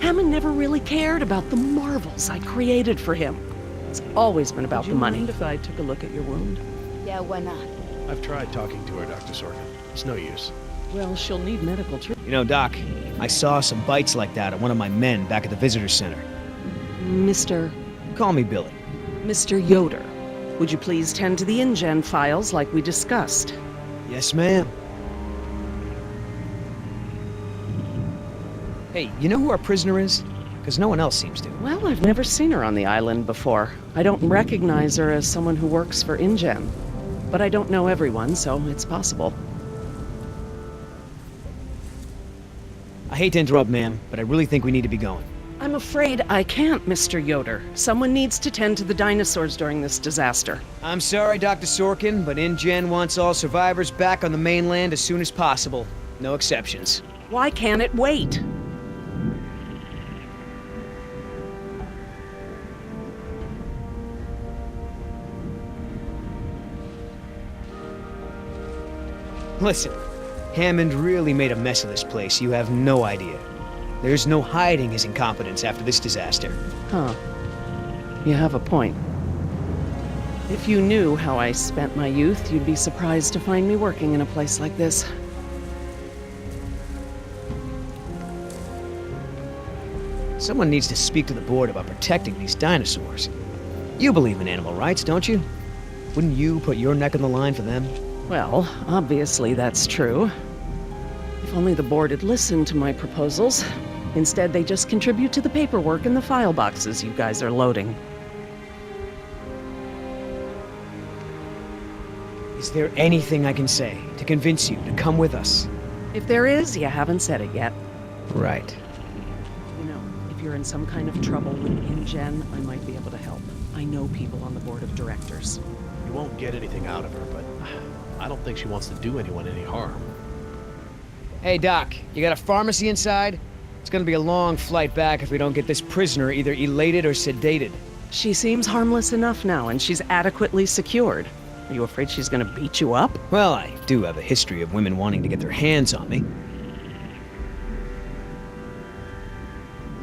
Hammond never really cared about the marvels I created for him. It's always been about the money. Would you mind if I took a look at your wound? Yeah, why not? I've tried talking to her, Dr. Sorkin. It's no use. Well, she'll need medical treatment. You know, Doc, I saw some bites like that at one of my men back at the visitor center. Mr. Call me Billy. Mr. Yoder, would you please tend to the InGen files like we discussed? Yes, ma'am. Hey, you know who our prisoner is? Because no one else seems to. Well, I've never seen her on the island before. I don't recognize her as someone who works for InGen. But I don't know everyone, so it's possible. I hate to interrupt, ma'am, but I really think we need to be going. I'm afraid I can't, Mr. Yoder. Someone needs to tend to the dinosaurs during this disaster. I'm sorry, Dr. Sorkin, but InGen wants all survivors back on the mainland as soon as possible. No exceptions. Why can't it wait? Listen, Hammond really made a mess of this place. You have no idea. There's no hiding his incompetence after this disaster. Huh. You have a point. If you knew how I spent my youth, you'd be surprised to find me working in a place like this. Someone needs to speak to the board about protecting these dinosaurs. You believe in animal rights, don't you? Wouldn't you put your neck on the line for them? Well, obviously that's true. If only the board had listened to my proposals. Instead, they just contribute to the paperwork and the file boxes you guys are loading. Is there anything I can say to convince you to come with us? If there is, you haven't said it yet. Right. You know, if you're in some kind of trouble with InGen, I might be able to help. I know people on the board of directors. You won't get anything out of her, but I don't think she wants to do anyone any harm. Hey, Doc, you got a pharmacy inside? It's gonna be a long flight back if we don't get this prisoner either elated or sedated. She seems harmless enough now, and she's adequately secured. Are you afraid she's gonna beat you up? Well, I do have a history of women wanting to get their hands on me.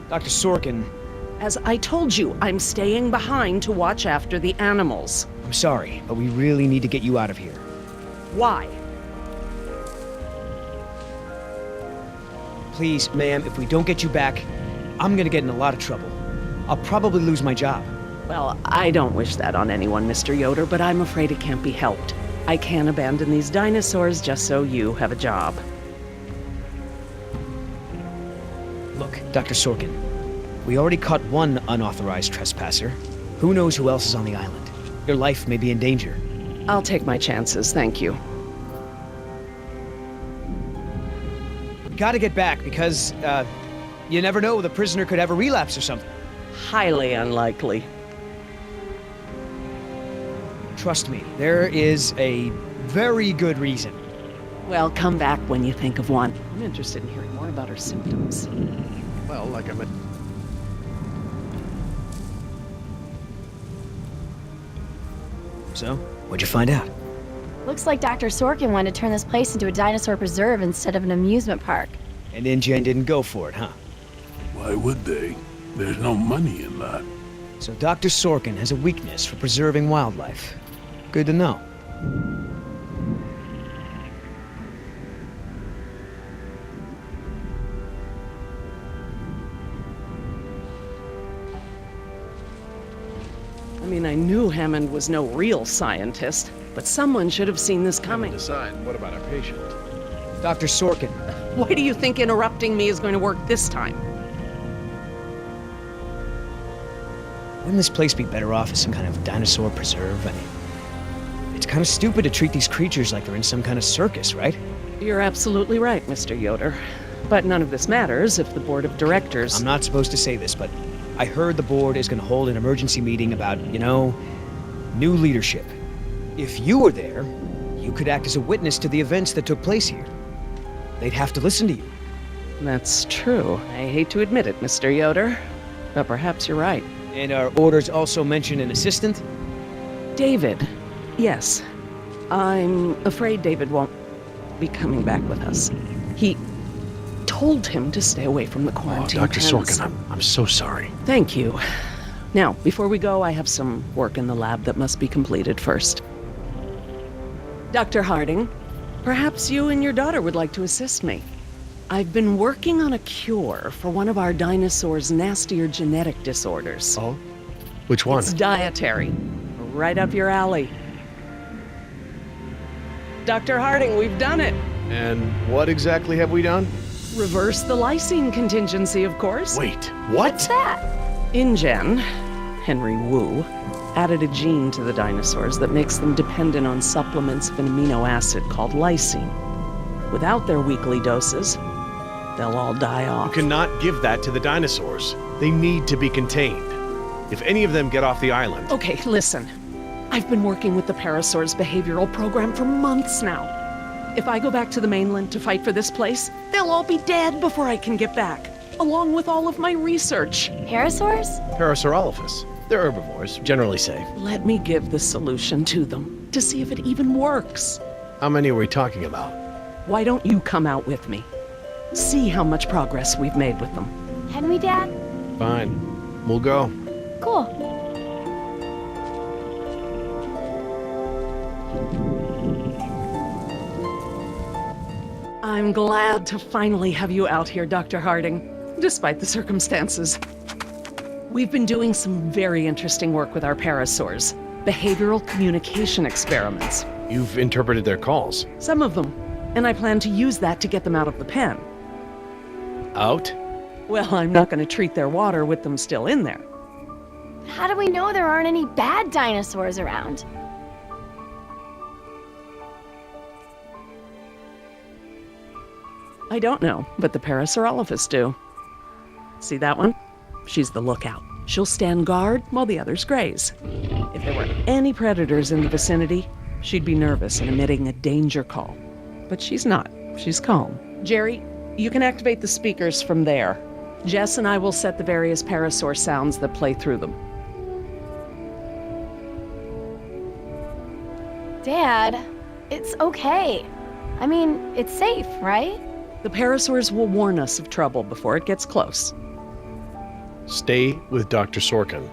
Dr. Sorkin. As I told you, I'm staying behind to watch after the animals. I'm sorry, but we really need to get you out of here. Why? Please, ma'am, if we don't get you back, I'm gonna get in a lot of trouble. I'll probably lose my job. Well, I don't wish that on anyone, Mr. Yoder, but I'm afraid it can't be helped. I can't abandon these dinosaurs just so you have a job. Look, Dr. Sorkin, we already caught one unauthorized trespasser. Who knows who else is on the island? Your life may be in danger. I'll take my chances, thank you. We gotta get back because, you never know, the prisoner could have a relapse or something. Highly unlikely. Trust me, there is a very good reason. Well, come back when you think of one. I'm interested in hearing more about her symptoms. Well, like I meant... So, what'd you find out? Looks like Dr. Sorkin wanted to turn this place into a dinosaur preserve instead of an amusement park. And InGen didn't go for it, huh? Why would they? There's no money in that. So Dr. Sorkin has a weakness for preserving wildlife. Good to know. I mean, I knew Hammond was no real scientist, but someone should have seen this coming. Decide, what about our patient? Dr. Sorkin, Why do you think interrupting me is going to work this time? wouldn't this place be better off as some kind of dinosaur preserve? I mean, it's kind of stupid to treat these creatures like they're in some kind of circus, right? You're absolutely right, Mr. Yoder. But none of this matters if the board of directors... I'm not supposed to say this, but I heard the board is going to hold an emergency meeting about, you know, new leadership. If you were there, you could act as a witness to the events that took place here. They'd have to listen to you. That's true. I hate to admit it, Mr. Yoder, but perhaps you're right. And our orders also mention an assistant? David. Yes. I'm afraid David won't be coming back with us. He told him to stay away from the Oh, quarantine Dr. pens. Sorkin, I'm so sorry. Thank you. Now, before we go, I have some work in the lab that must be completed first. Dr. Harding, perhaps you and your daughter would like to assist me. I've been working on a cure for one of our dinosaurs' nastier genetic disorders. Oh? Which one? It's dietary. Right up your alley. Dr. Harding, we've done it. And what exactly have we done? Reverse the lysine contingency, of course. Wait, what? What's that? InGen, Henry Wu, added a gene to the dinosaurs that makes them dependent on supplements of an amino acid called lysine. Without their weekly doses, they'll all die off. You cannot give that to the dinosaurs. They need to be contained. If any of them get off the island... Okay, listen. I've been working with the Parasaur's behavioral program for months now. If I go back to the mainland to fight for this place, they'll all be dead before I can get back, along with all of my research. Parasaurs? Parasaurolophus. They're herbivores, generally safe. Let me give the solution to them, to see if it even works. How many are we talking about? Why don't you come out with me? See how much progress we've made with them. Can we, Dad? Fine. We'll go. Cool. I'm glad to finally have you out here, Dr. Harding, despite the circumstances. We've been doing some very interesting work with our parasaurs, behavioral communication experiments. You've interpreted their calls. Some of them, and I plan to use that to get them out of the pen. Out? Well, I'm not going to treat their water with them still in there. How do we know there aren't any bad dinosaurs around? I don't know, but the Parasaurolophus do. See that one? She's the lookout. She'll stand guard while the others graze. If there were any predators in the vicinity, she'd be nervous and emitting a danger call. But she's not. She's calm. Jerry, you can activate the speakers from there. Jess and I will set the various parasaur sounds that play through them. Dad, it's okay. I mean, it's safe, right? The parasaurs will warn us of trouble before it gets close. Stay with Dr. Sorkin.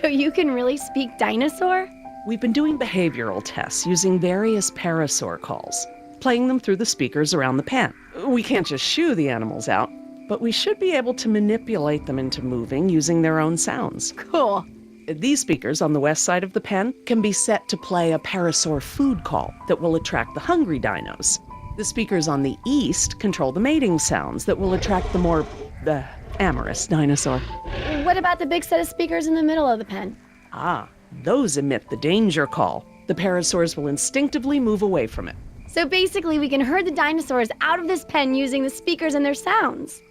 So you can really speak dinosaur? We've been doing behavioral tests using various parasaur calls, playing them through the speakers around the pen. We can't just shoo the animals out, but we should be able to manipulate them into moving using their own sounds. Cool. These speakers on the west side of the pen can be set to play a parasaur food call that will attract the hungry dinos. The speakers on the east control the mating sounds that will attract the more, amorous dinosaur. What about the big set of speakers in the middle of the pen? Ah, those emit the danger call. The parasaurs will instinctively move away from it. So basically we can herd the dinosaurs out of this pen using the speakers and their sounds.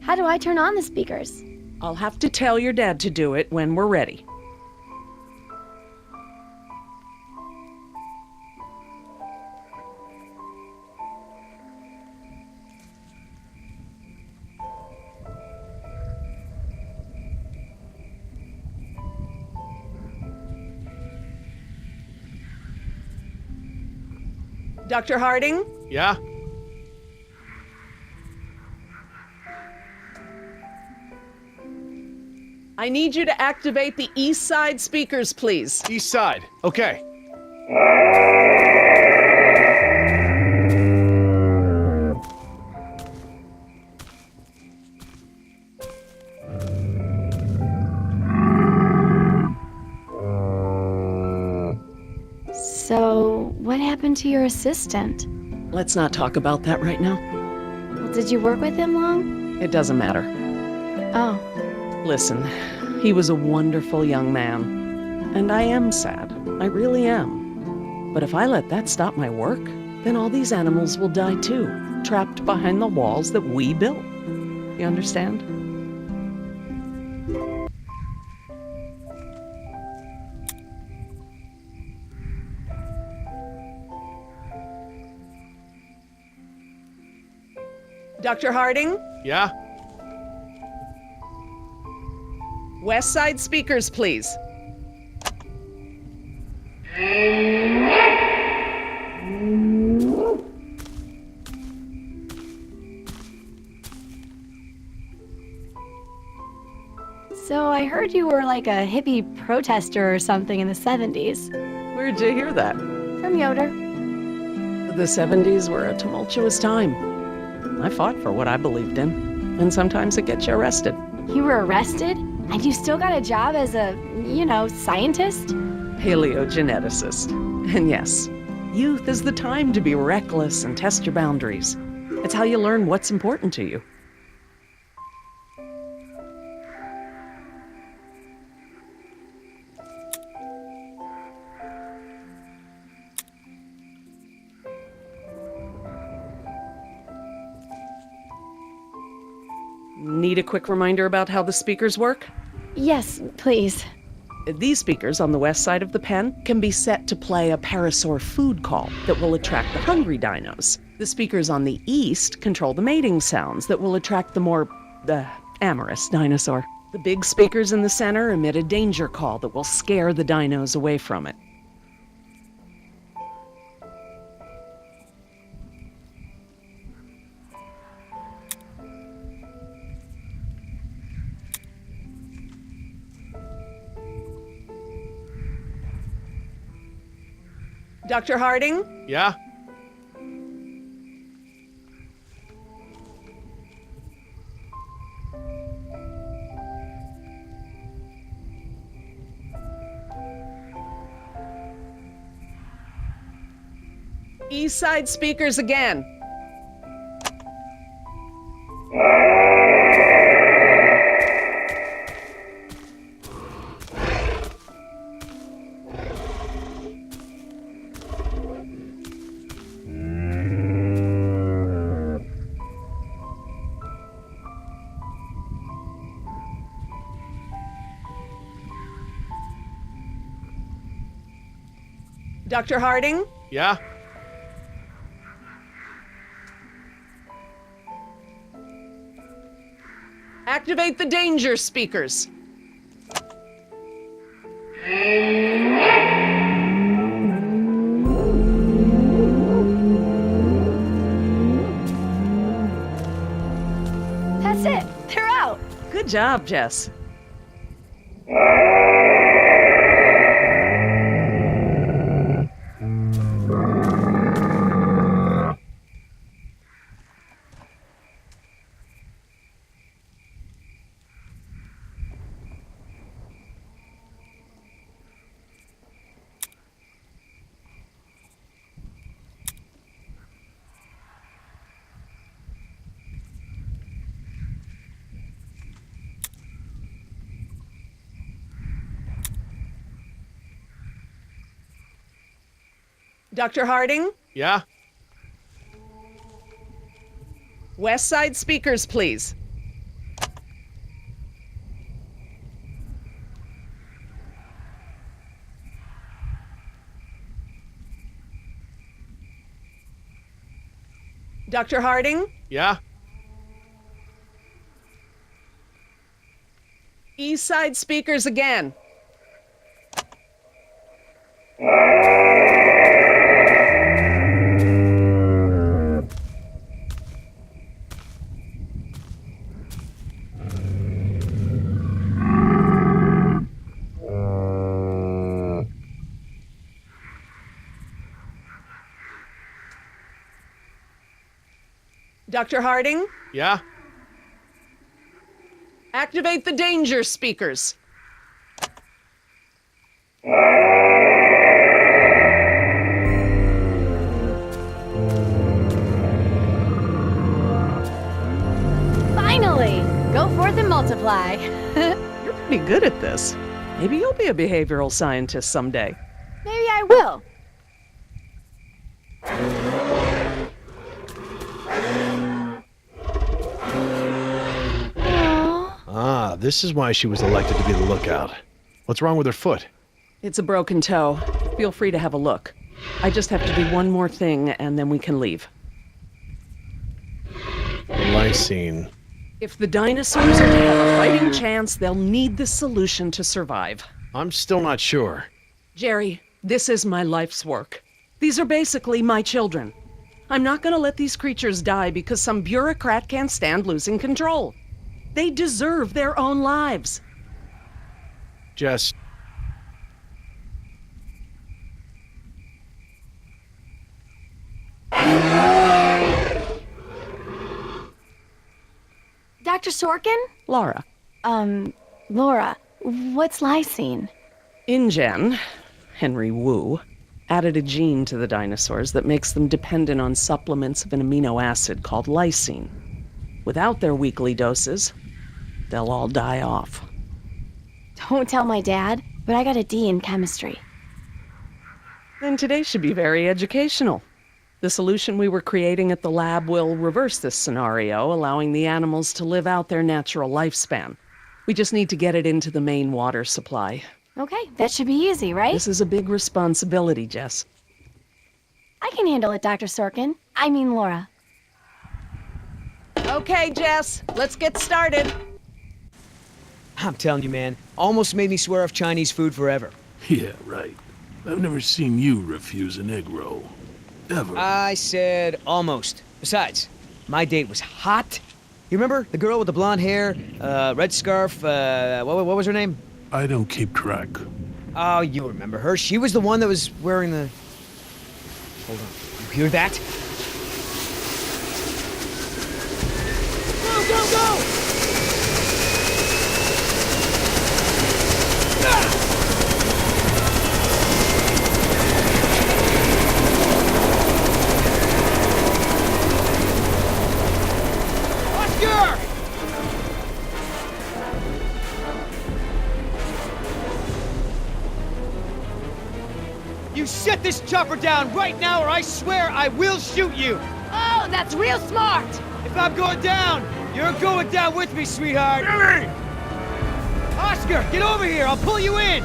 How do I turn on the speakers? I'll have to tell your dad to do it when we're ready. Dr. Harding? Yeah? I need you to activate the east side speakers, please. East side. Okay. So, what happened to your assistant? Let's not talk about that right now. Well, did you work with him long? It doesn't matter. Oh, Listen, he was a wonderful young man. And I am sad. I really am. But if I let that stop my work, then all these animals will die too, trapped behind the walls that we built. You understand? Dr. Harding? Yeah? West Side speakers, please. so I heard you were like a hippie protester or something in the 70s. Where'd you hear that? From Yoder. The 70s were a tumultuous time. I fought for what I believed in, and sometimes it gets you arrested. You were arrested? And you still got a job as a, scientist? Paleogeneticist. And yes, youth is the time to be reckless and test your boundaries. It's how you learn what's important to you. Need a quick reminder about how the speakers work? Yes, please. These speakers on the west side of the pen can be set to play a parasaur food call that will attract the hungry dinos. The speakers on the east control the mating sounds that will attract the more, amorous dinosaur. The big speakers in the center emit a danger call that will scare the dinos away from it. Dr. Harding? Yeah? East side speakers again. Dr. Harding? Yeah? Activate the danger speakers. That's it. They're out. Good job, Jess. Dr. Harding? Yeah? West side speakers, please. Dr. Harding? Yeah? East side speakers again. Dr. Harding? Yeah? Activate the danger speakers. at this. Maybe you'll be a behavioral scientist someday. Maybe I will. Ah, this is why she was elected to be the lookout. What's wrong with her foot? It's a broken toe. Feel free to have a look. I just have to do one more thing, and then we can leave. Lysine. If the dinosaurs are to have a fighting chance, they'll need this solution to survive. I'm still not sure. Jerry, this is my life's work. These are basically my children. I'm not gonna let these creatures die because some bureaucrat can't stand losing control. They deserve their own lives. Jess, Dr. Sorkin? Laura. Laura, what's lysine? InGen, Henry Wu, added a gene to the dinosaurs that makes them dependent on supplements of an amino acid called lysine. Without their weekly doses, they'll all die off. Don't tell my dad, but I got a D in chemistry. Then today should be very educational. The solution we were creating at the lab will reverse this scenario, allowing the animals to live out their natural lifespan. We just need to get it into the main water supply. Okay, that should be easy, right? This is a big responsibility, Jess. I can handle it, Dr. Sorkin. I mean Laura. Okay, Jess, let's get started. I'm telling you, man, almost made me swear off Chinese food forever. Yeah, right. I've never seen you refuse an egg roll. Ever. I said almost. Besides, my date was hot. You remember? The girl with the blonde hair, red scarf, what was her name? I don't keep track. Oh, you remember her. She was the one that was wearing the... Hold on. You hear that? Go, go, go! Oscar! You set this chopper down right now or I swear I will shoot you! Oh, that's real smart! If I'm going down, you're going down with me, sweetheart! Billy! Oscar, get over here! I'll pull you in!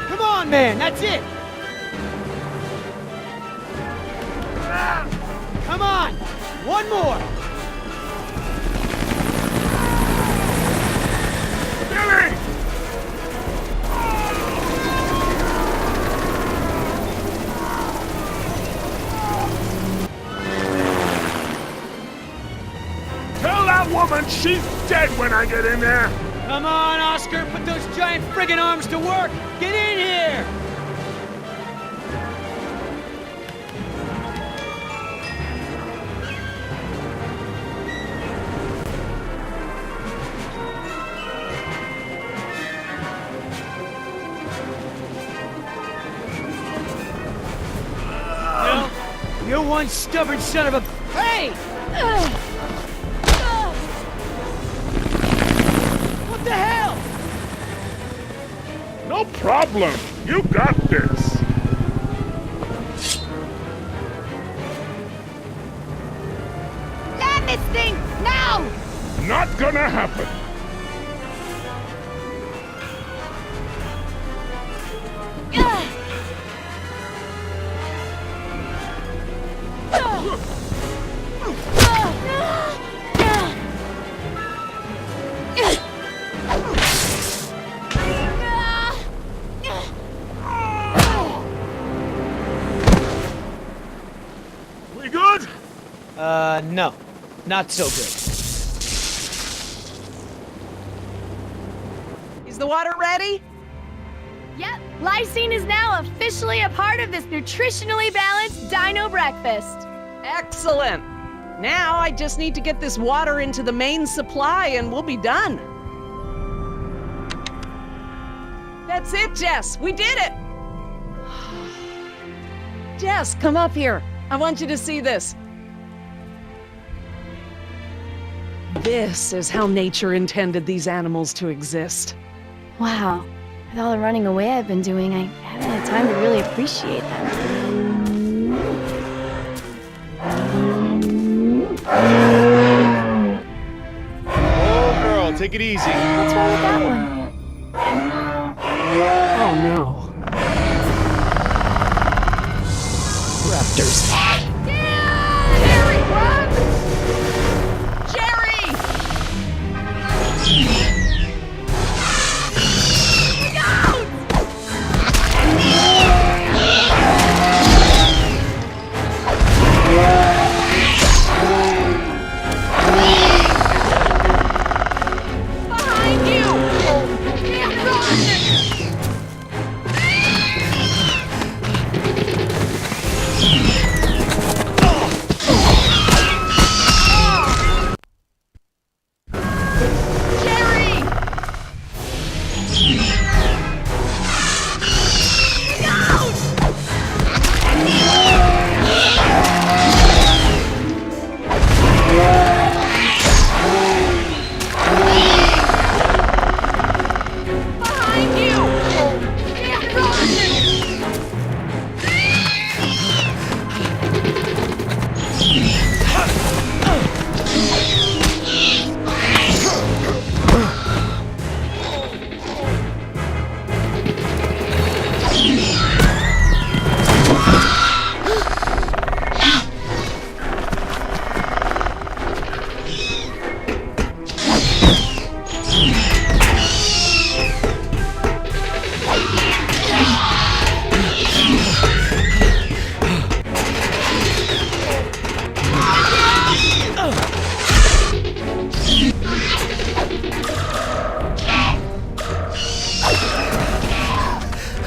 Come on, man! That's it! Come on! One more! Billy! Tell that woman she's dead when I get in there! Come on, Oscar! Put those giant friggin' arms to work! Get in here! You're one stubborn son of a... Hey! What the hell? No problem. You got this. Land this thing, now! Not gonna happen. We good? No. Not so good. Is the water ready? Yep, lysine is now officially a part of this nutritionally balanced dino breakfast. Excellent. Now I just need to get this water into the main supply and we'll be done. That's it, Jess! We did it! Jess, come up here. I want you to see this. This is how nature intended these animals to exist. Wow. With all the running away I've been doing, I haven't had time to really appreciate them. Oh, girl, take it easy. What's wrong with that one? Oh no. Raptors. Jerry, run! Jerry! Behind you! Damn, run! Jerry! Behind you! Damn, run!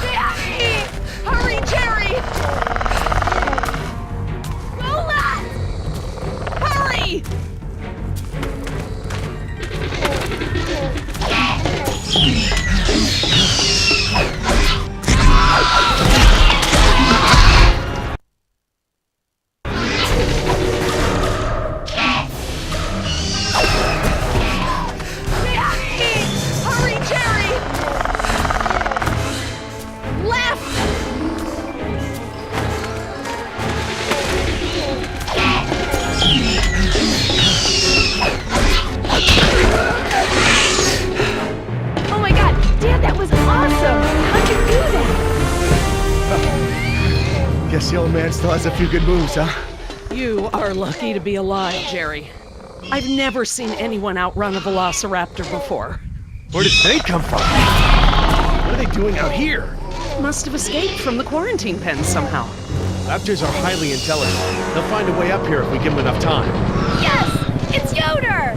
Daddy! Hurry, Jerry! Lola! Hurry! Daddy! Hurry, Jerry! Left! Oh my god, Dad, that was awesome! How'd you do that? Guess the old man still has a few good moves, huh? You are lucky to be alive, Jerry. I've never seen anyone outrun a velociraptor before. Where did they come from? What are they doing out here? Must have escaped from the quarantine pen somehow. Raptors are highly intelligent. They'll find a way up here if we give them enough time. Yes! It's Yoder!